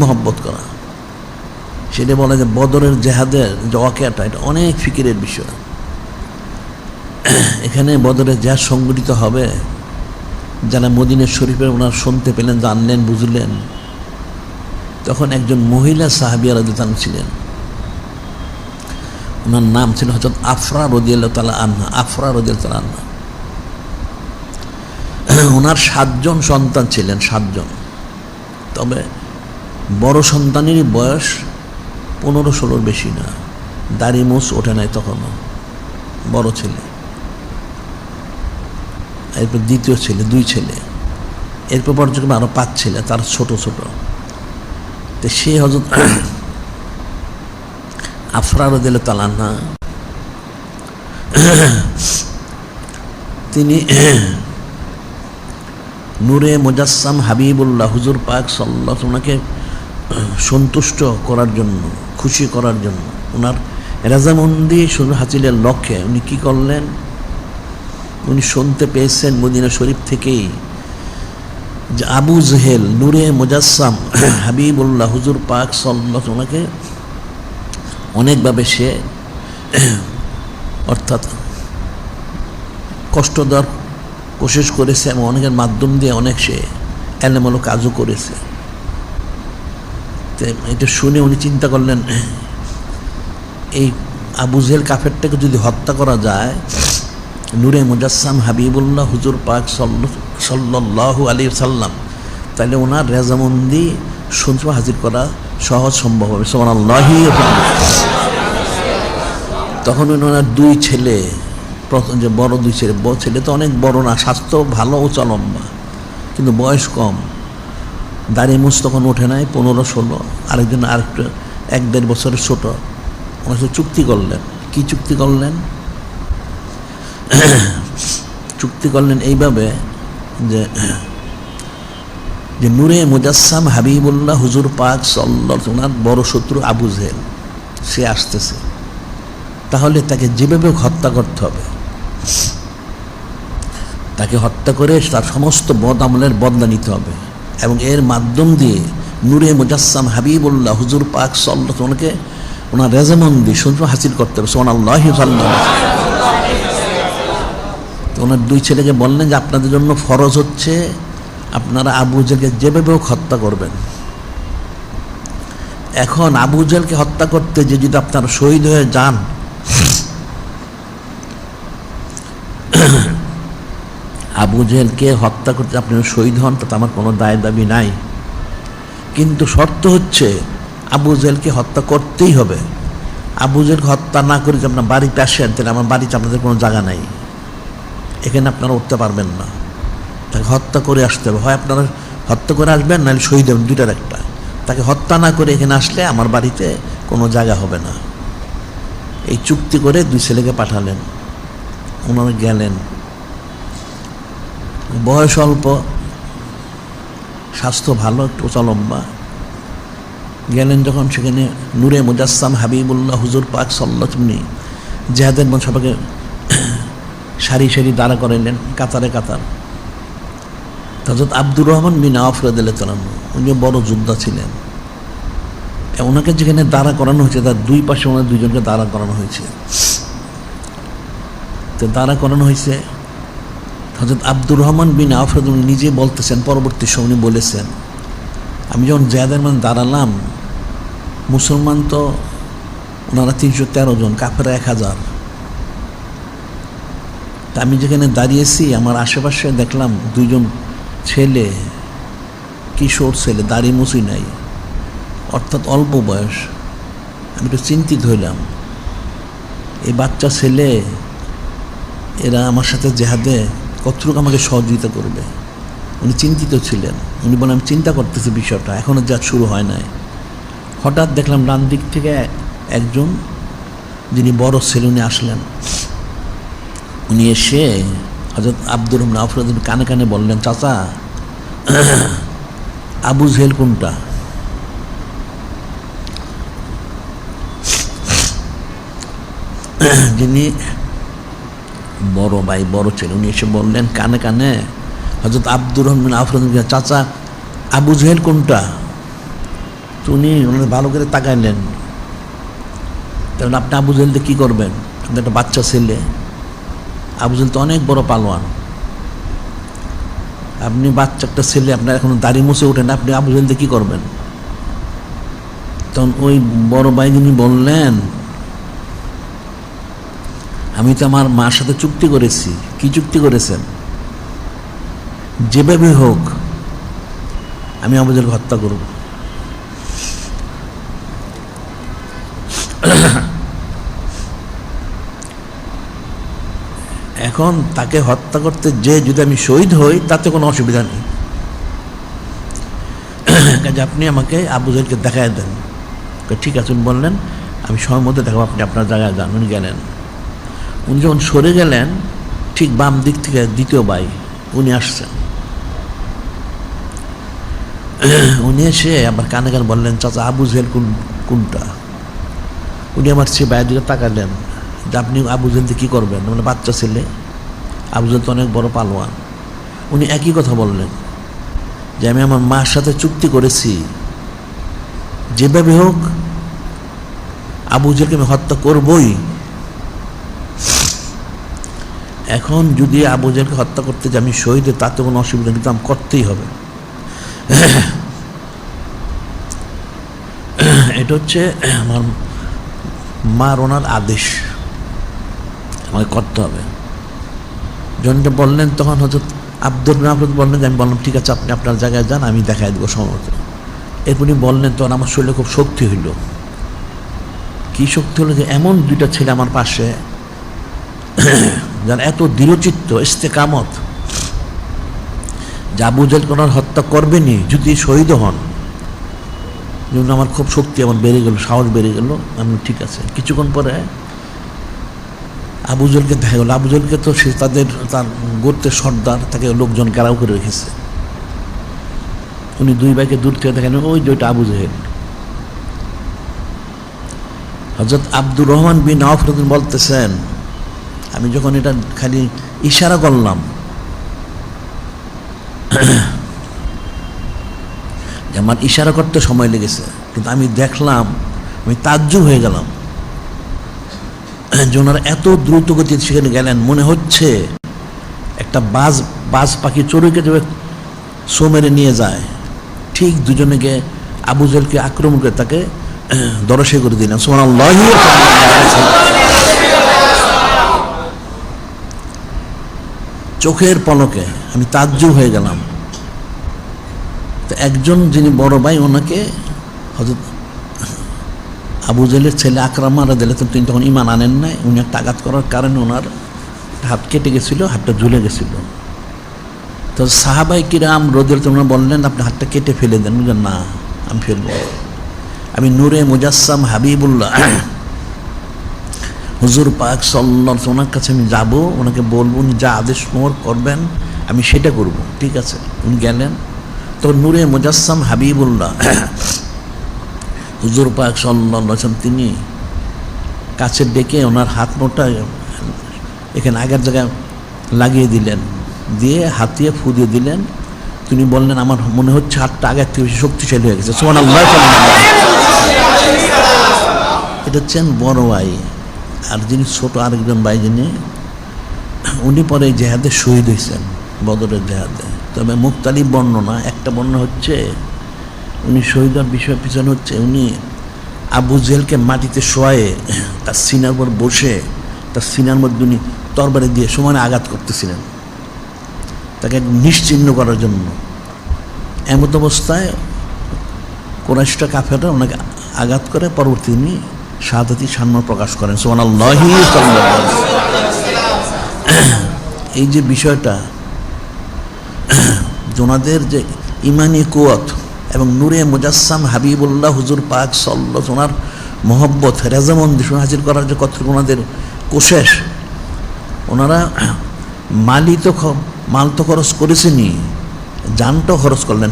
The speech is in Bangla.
মহব্বত করা, সেটা বলে যে বদরের জেহাদের যে ওয়াকিয়াটা, এটা অনেক ফিকিরের বিষয়। এখানে বদরের জেহাদ সংগঠিত হবে, যারা মদিনা শরীফের ওনার শুনতে পেলেন, জানলেন, বুঝলেন, তখন একজন মহিলা সাহাবিয়া রাদিয়াল্লাহু আনহা ছিলেন। ওনার নাম ছিল হযরত আফরা রাদিয়াল্লাহু তাআলা আনহা। আফরা রাদিয়াল্লাহু তাআলা আনহা, ওনার 7 জন সন্তান ছিলেন, 7 জন। তবে বড় সন্তানেরই বয়স 15-16 বেশি না, দাড়ি মুছ ওঠে নাই তখনও, বড় ছেলে। এরপর দ্বিতীয় ছেলে, 2 ছেলে, এরপর পর্যন্ত আরো 5 ছেলে, তার ছোট ছোট। তো সে হযরত আফরা রাদিয়াল্লাহু তাআলা আনহা, তিনি নূরে মুজাসসাম হাবিবুল্লাহ হুজুর পাক সাল্লাল্লাহু আলাইহি ওনাকে সন্তুষ্ট করার জন্য, খুশি করার জন্য, ওনার রাজামন্দি হাসিলের লক্ষ্যে উনি কি করলেন, উনি শুনতে পেয়েছেন মদিনা শরীফ থেকেই যে আবু জেহেল নূরে মুজাসসাম হাবিবুল্লাহ হুজুর পাক সাল্লাল্লাহু আলাইহি ওনাকে অনেকভাবে সে অর্থাৎ কষ্ট দেওয়ার কোশিশ করেছে এবং অনেকের মাধ্যম দিয়ে অনেক সে এলোমেলো কাজও করেছে। তো এটা শুনে উনি চিন্তা করলেন, এই আবু জেহেল কাফেরটাকে যদি হত্যা করা যায়, নূরে মুজাসসাম হাবিবুল্লাহ হুজুর পাক সাল্লাল্লাহু আলাইহি সাল্লাম, তাহলে ওনার রেজামন্দি শুনতে হাজির করা সহজ সম্ভব হবে। সুবহানাল্লাহ। তখন ওনার 2 ছেলে, প্রথম যে বড় 2 ছেলে, বড় ছেলে তো অনেক বড় না, স্বাস্থ্য ভালো, উঁচা লম্বা, কিন্তু বয়স কম, দাড়ি মুছ তখন ওঠে নাই, 15-16। আরেকজন আরেকটু 1-1.5 বছরের ছোট। ওনার সাথে চুক্তি করলেন। কি চুক্তি করলেন? চুক্তি করলেন এইভাবে যে নূরে মুজাসসাম হাবিবুল্লাহ হুজুর পাক সাল্লাল্লাহু আলাইহি ওনার বড় শত্রু আবু জেহেল সে আসতেছে, তাহলে তাকে যেভাবে হত্যা করতে হবে, তাকে হত্যা করে তার সমস্ত বদ আমলের বদলা নিতে হবে, এবং এর মাধ্যম দিয়ে নূরে মুজাসসাম হাবিবুল্লাহ হুজুর পাক সাল্লাল্লাহু আলাইহি ওনাকে ওনার রেজামন্দি শুনতে হাসিল করতে হবে। সুবহানাল্লাহ। তো ওনার 2 ছেলেকে বললেন যে আপনাদের জন্য ফরজ হচ্ছে আপনারা আবু জেহেলকে যেভাবে হোক হত্যা করবেন। এখন আবু জেহেলকে হত্যা করতে যে যদি আপনারা শহীদ হয়ে যান, আবু জেহেলকে হত্যা করতে আপনি শহীদ হন, তাতে আমার কোনো দায় দাবি নাই, কিন্তু শর্ত হচ্ছে আবু জেহেলকে হত্যা করতেই হবে। আবু জেহেলকে হত্যা না করে যে আপনার বাড়িতে আসেন, তাহলে আমার বাড়িতে আপনাদের কোনো জায়গা নাই, এখানে আপনারা উঠতে পারবেন না, তাকে হত্যা করে আসতে হবে। হয় আপনারা হত্যা করে আসবেন, নাহলে শহীদ হবেন, 2টার একটা। তাকে হত্যা না করে এখানে আসলে আমার বাড়িতে কোনো জায়গা হবে না। এই চুক্তি করে 2 ছেলেকে পাঠালেন। ওনারা গেলেন, বয়স অল্প, স্বাস্থ্য ভালো, একটু উঁচা লম্বা। গেলেন যখন, সেখানে নূরে মুজাসসাম হাবিবুল্লাহ হুজুর পাক সাল্লাল্লাহু আলাইহি ওয়াসাল্লাম জিহাদের মধ্যে সবাইকে সারি সারি দাঁড়া করাইলেন, কাতারে কাতার। হযরত আব্দুর রহমান বিন আওফ রাদিয়াল্লাহু তাআলা, উনি বড় যোদ্ধা ছিলেন। ওনাকে যেখানে দাঁড়া করানো হয়েছে, তার 2 পাশে ওনার 2 জনকে দাঁড়া করানো হয়েছে। তো দাঁড়া করানো হয়েছে, হযরত আব্দুর রহমান বিন আওফ উনি নিজে বলতেছেন, পরবর্তী সময় উনি বলেছেন, আমি যখন জিহাদের মধ্যে দাঁড়ালাম, মুসলমান তো ওনারা 313 জন, কাফেররা 1000। তা আমি যেখানে দাঁড়িয়েছি, আমার আশেপাশে দেখলাম 2 জন ছেলে, কিশোর ছেলে, দাড়ি মুছি নাই, অর্থাৎ অল্প বয়স। আমি একটু চিন্তিত হইলাম, এই বাচ্চা ছেলে এরা আমার সাথে জেহাদে কতটুকু আমাকে সহযোগিতা করবে। উনি চিন্তিত ছিলেন। উনি বলেন, আমি চিন্তা করতেছি বিষয়টা, এখনও জেহাদ শুরু হয় নাই। হঠাৎ দেখলাম ডান দিক থেকে একজন, যিনি বড় ছেলে, উনি আসলেন। উনি এসে হযরত আব্দুর রহমান আওফ কানে কানে বললেন, চাচা, আবু জেহেল কোনটা? যিনি বড় ভাই, বড় ছেলে, উনি এসে বললেন কানে কানে হযরত আব্দুর রহমান আওফ, চাচা, আবু জেহেল কোনটা? তো উনি ওনার ভালো করে তাকাইলেন, কারণ আপনি আবু জেহেলকে কী করবেন? আপনার একটা বাচ্চা ছেলে, আবু জেহেল তো অনেক বড় পালোয়ান, আপনি বাচ্চা একটা ছেলে, আপনার এখন দাড়ি মুছে ওঠেন, আপনি আবু জেহেলকে কী করবেন? তখন ওই বড় ভাই যিনি বললেন, আমি তো আমার মার সাথে চুক্তি করেছি। কি চুক্তি করেছেন? যেভাবে হোক আমি আবু জেহেলকে হত্যা করব। এখন তাকে হত্যা করতে যে যদি আমি শহীদ হই তাতে কোনো অসুবিধা নেই, কাজে আপনি আমাকে আবু জেহেলকে দেখায় দেন। ঠিক আছে, উনি বললেন আমি সময় মধ্যে দেখাবো, আপনি আপনার জায়গায় যান। উনি গেলেন। উনি যখন সরে গেলেন, ঠিক বাম দিক থেকে দ্বিতীয় ভাই উনি আসছেন। উনি এসে আবার কানে কানে বললেন, চাচা আবু জেহেল কোনটা? উনি আমার সে বাইরের দিকে তাকালেন যে আপনি আবু জেহেলকে কী করবেন? মানে বাচ্চা ছেলে, আবু জেহেল তো অনেক বড় পালোয়ান। উনি একই কথা বললেন যে আমি আমার মার সাথে চুক্তি করেছি, যেভাবে হোক আবু জেহেলকে আমি হত্যা করবই। এখন যদি আবু জেহেলকে হত্যা করতে যে আমি শহীদ, তাতে কোনো অসুবিধা কিন্তু আমি করতেই হবে। এটা হচ্ছে আমার মার ওনার আদেশ, আমাকে করতে হবে। জনকে বললেন, তখন হয়তো আব্দুল রাহমান বললেন যে আমি বললাম ঠিক আছে, আপনি আপনার জায়গায় যান, আমি দেখাই দেবো সময়। এরপরই বললেন, তখন আমার শরীরে খুব শক্তি হইল। কি শক্তি হলো? যে এমন দুইটা ছেলে আমার পাশে, যারা এত দৃঢ়চিত্ত, ইস্তেকামত, যে আবু জেহেলকে ওনার হত্যা করবেনি যদি শহীদ হন। যেমন আমার খুব শক্তি আমার বেড়ে গেল, সাহস বেড়ে গেল। আমি ঠিক আছে। কিছুক্ষণ পরে আবু জেহেলকে দেখা গেল। আবু জেহেলকে তো সে তার গোত্রের সর্দার, তাকে লোকজন ঘেরাও করে রেখেছে। উনি দুই ভাইকে দূর থেকে দেখেন, ওই যে ওইটা আবু জেহেল। হযরত আব্দুর রহমান বিন আওফ বলতেছেন, আমি যখন এটা খালি ইশারা করলাম যে আমার ইশারা করতে সময় লেগেছে, কিন্তু আমি দেখলাম, আমি তাজ্জুব হয়ে গেলাম যে ওনারা এত দ্রুত গতিতে সেখানে গেলেন। মনে হচ্ছে একটা বাজ পাখি চড়ুইকে যেভাবে সো মেরে নিয়ে যায়, ঠিক দুজনেকে আবু জেহেলকে আক্রমণ করে তাকে দরশে করে দিলেন। সুবহানাল্লাহ। চোখের পলকে আমি তাজ্জুব হয়ে গেলাম। তো একজন যিনি বড় ভাই, ওনাকে হযরত আবু জেহেলের ছেলে আকরাম মারা দিলে, তিনি তখন ঈমান আনেন নাই। উনি একটা আঘাত করার কারণে ওনার হাত কেটে গেছিল, হাতটা ঝুলে গেছিল। তো সাহাবায়ে কিরাম রাদিয়াল্লাহু আনহুম বললেন, আপনি হাতটা কেটে ফেলে দেন। বললেন না, আমি ফেলবো। আমি নূরে মুজাসসাম হাবিবুল্লাহ হুজুর পাক সাল্লাল্লাহু আলাইহি ওনার কাছে আমি যাব, ওনাকে বলবো, উনি যা আদেশ মোর করবেন আমি সেটা করব। ঠিক আছে। উনি গেলেন। তো নূরে মুজাসসাম হাবিবুল্লাহ হুজুর পাক সাল্লাল্লাহু আলাইহি ওয়াসাল্লাম তিনি কাছে ডেকে ওনার হাত মোটা এখানে আগের জায়গায় লাগিয়ে দিলেন, দিয়ে হাতিয়ে ফু দিয়ে দিলেন। তিনি বললেন, আমার মনে হচ্ছে হাতটা আগের থেকে বেশি শক্তিশালী হয়ে গেছে। সুবহানাল্লাহ। এটা হচ্ছেন বড় ভাই। আর যিনি ছোট আরেকজন ভাই, যিনি উনি পরে জেহাদে শহীদ হয়েছেন, বদরের জেহাদে। তবে মুখতালিফ বর্ণনা, একটা বর্ণনা হচ্ছে উনি শহীদ হওয়ার বিষয় পিছনে হচ্ছে উনি আবু জেহেলকে মাটিতে শোয়ে তার সিনার উপর বসে তার সিনার মধ্যে উনি তরবারি দিয়ে সমানে আঘাত করতেছিলেন, তাকে নিশ্চিহ্ন করার জন্য। এমত অবস্থায় কুরাইশরা কাফেররা ওনাকে আঘাত করে, পরবর্তী উনি শাহাদাতি সাম্য প্রকাশ করেন। সুবহানাল্লাহ। এই যে বিষয়টা, ওনাদের যে ইমানি কুওয়াত এবং নূরে মুজাসসাম হাবিবুল্লাহ হুজুর পাক সাল্লাল্লাহু আলাইহি ওনার মহব্বত রেজামন্দি হাজির করার যে কত ওনাদের কোশেশ, ওনারা মাল তো খরচ করেছেনই, জানটাও খরচ করলেন।